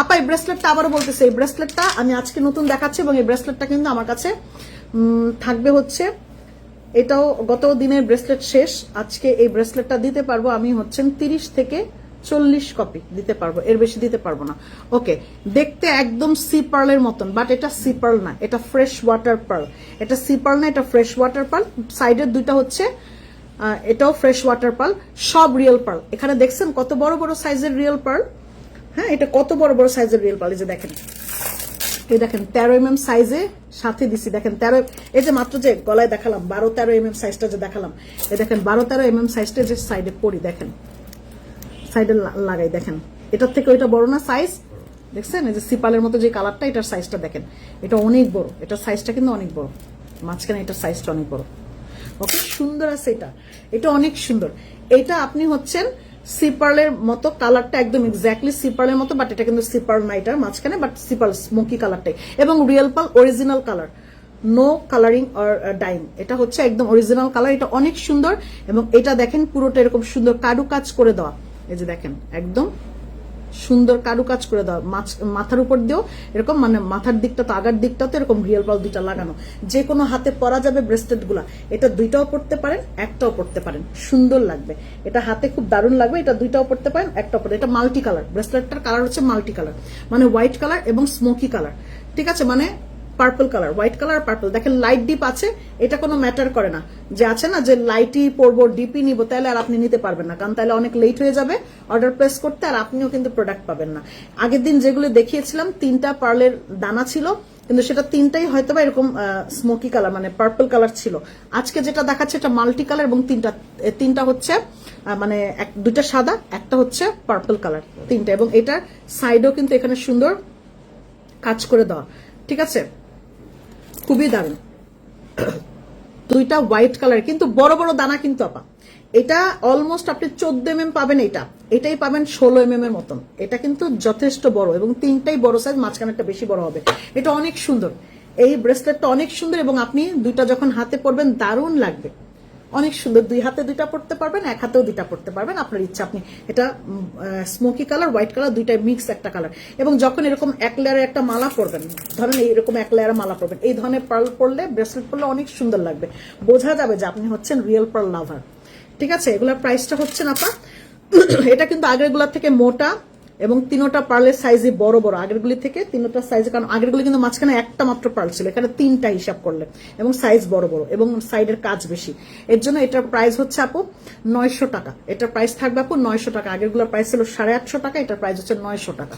আপা এই ব্রেসলেটটা আবারও বলতেছে, এই ব্রেসলেটটা আমি আজকে নতুন দেখাচ্ছি এবং এই ব্রেসলেটটা কিন্তু আমার কাছে থাকবে হচ্ছে, এটাও গত দিনের ব্রেসলেট শেষ, আজকে এই ব্রেসলেটটা দিতে পারবো আমি হচ্ছেন 30 থেকে 40 কপি দিতে পারবো, এর বেশি দিতে পারবো না। ওকে, দেখতে একদম সি পার্লের মতন, বাট এটা সি পার্ল না, এটা ফ্রেশ ওয়াটার পার্ল। এটা সি পার্ল না, এটা ফ্রেশ ওয়াটার পার্ল। সাইডের দুইটা হচ্ছে এটাও ফ্রেশ ওয়াটার পার্ল, সব রিয়েল পার্ল। এখানে দেখছেন কত বড় বড় সাইজের রিয়েল পার্ল। হ্যাঁ, এটা কত বড় বড় সাইজের রিয়েল পার্ল, এই যে দেখেন, এই দেখেন 13 mm সাইজে সাথে দিছি। দেখেন 13, এই যে মাত্র যে গলায় দেখালাম 12-13 mm সাইজটা যে দেখালাম, এই দেখেন 12-13 mm সাইজটা যে সাইডে পরি, দেখেন সাইডে লাগাই, দেখেন এটার থেকে ওইটা বড় না সাইজ, দেখছেন এই যে সিপালের মতো যে কালারটা, এটার সাইজটা দেখেন, এটা অনেক বড়, এটার সাইজটা কিন্তু অনেক বড়, মাঝখানে এটার সাইজটা অনেক বড়। ওকে, সুন্দর আছে এটা, এটা অনেক সুন্দর। এটা আপনি হচ্ছেন সিপার্লের মতো, কালারটা একদম এক্স্যাক্টলি সিপার্লের মতো, বাট এটা কিন্তু সিপার্ল না এটার মাঝখানে, বাট সিপার্ল স্মোকি কালারটাই, এবং real pearl original colour, no colouring or dyeing, এটা হচ্ছে একদম অরিজিনাল কালার। এটা অনেক সুন্দর এবং এটা দেখেন পুরোটা এরকম সুন্দর কারুকাজ করে দেওয়া, এই যে দেখেন একদম সুন্দর কারুকাজ করে দেওয়া, মাথার উপর দিয়েও এরকম, মানে মাথার দিকটা তো আগার দিকটা তো এরকম রিয়েল পার্ল দুইটা লাগানো, যে কোনো হাতে পরা যাবে ব্রেসলেট গুলা। এটা দুইটাও পড়তে পারেন, একটাও পড়তে পারেন, সুন্দর লাগবে, এটা হাতে খুব দারুণ লাগবে। এটা দুইটাও পড়তে পারেন, একটাও পড়তে, এটা মাল্টি কালার, ব্রেসলেটটার কালার হচ্ছে মাল্টি কালার, মানে হোয়াইট কালার এবং স্মোকি কালার, ঠিক আছে, মানে purple colour, white colour purple. দেখেন লাইট ডিপ আছে, এটা কোনো ম্যাটার করে না, যে আছে না যে লাইটই পরবো ডিপই নিব, তাহলে আর আপনি নিতে পারবেন না, কারণ তাহলে অনেক লেট হয়ে যাবে অর্ডার প্লেস করতে, আর আপনিও কিন্তু প্রোডাক্ট পাবেন না। আগের দিন যেগুলো দেখিয়েছিলাম 3টা পার্লের দানা ছিল, কিন্তু সেটা 3টাই হয়তো বা এরকম স্মোকি কালার, মানে পার্পল কালার ছিল। আজকে যেটা দেখাচ্ছে এটা মাল্টি কালার এবং তিনটা হচ্ছে মানে দুইটা সাদা, একটা হচ্ছে পার্পল কালার, 3টা, এবং এটার সাইডও কিন্তু এখানে সুন্দর কাজ করে দেওয়া, ঠিক আছে, খুবই দারুণ। দুইটা হোয়াইট কালার, কিন্তু বড় বড় দানা কিন্তু আপা, এটা অলমোস্ট আপনি 14 mm পাবেন, এটাই পাবেন 16 mm এর মতন। এটা কিন্তু যথেষ্ট বড় এবং 3টাই বড় সাইজ, মাঝখানে একটা বেশি বড় হবে। এটা অনেক সুন্দর, এই ব্রেসলেটটা অনেক সুন্দর এবং আপনি দুইটা যখন হাতে পরবেন দারুণ লাগবে, অনেক সুন্দর। 2 হাতে 2টা পড়তে পারবেন, 1 হাতেও 2টা পড়তে পারবেন, আপনার ইচ্ছা। আপনি এটা স্মোকি কালার, হোয়াইট কালার, দুইটাই মিক্স একটা কালার। এবং যখন এরকম এক লেয়ারের একটা মালা পরবেন, ধরেন এইরকম এক লেয়ারের মালা পরবেন, এই ধরনের পার্ল পরলে, ব্রেসলেট পরলে অনেক সুন্দর লাগবে, বোঝা যাবে যে আপনি হচ্ছেন রিয়েল পার্ল লাভার, ঠিক আছে। এগুলোর প্রাইসটা হচ্ছে না আপা, এটা কিন্তু আগেরগুলোর থেকে মোটা এবং 3টা পার্লের সাইজে বড় বড়, আগেরগুলি থেকে 3টা সাইজে, কারণ আগেরগুলি কিন্তু মাঝখানে একটা মাত্র পার্ল ছিল, এখানে 3টা হিসাব করলে, এবং সাইজ বড় বড় এবং সাইডের কাজ বেশি। এর জন্য এটার প্রাইস হচ্ছে আপু 900 টাকা, এটার প্রাইস থাকবে আপু 900 টাকা। আগেরগুলোর প্রাইস ছিল 850 টাকা, এটার প্রাইস হচ্ছে 900 টাকা।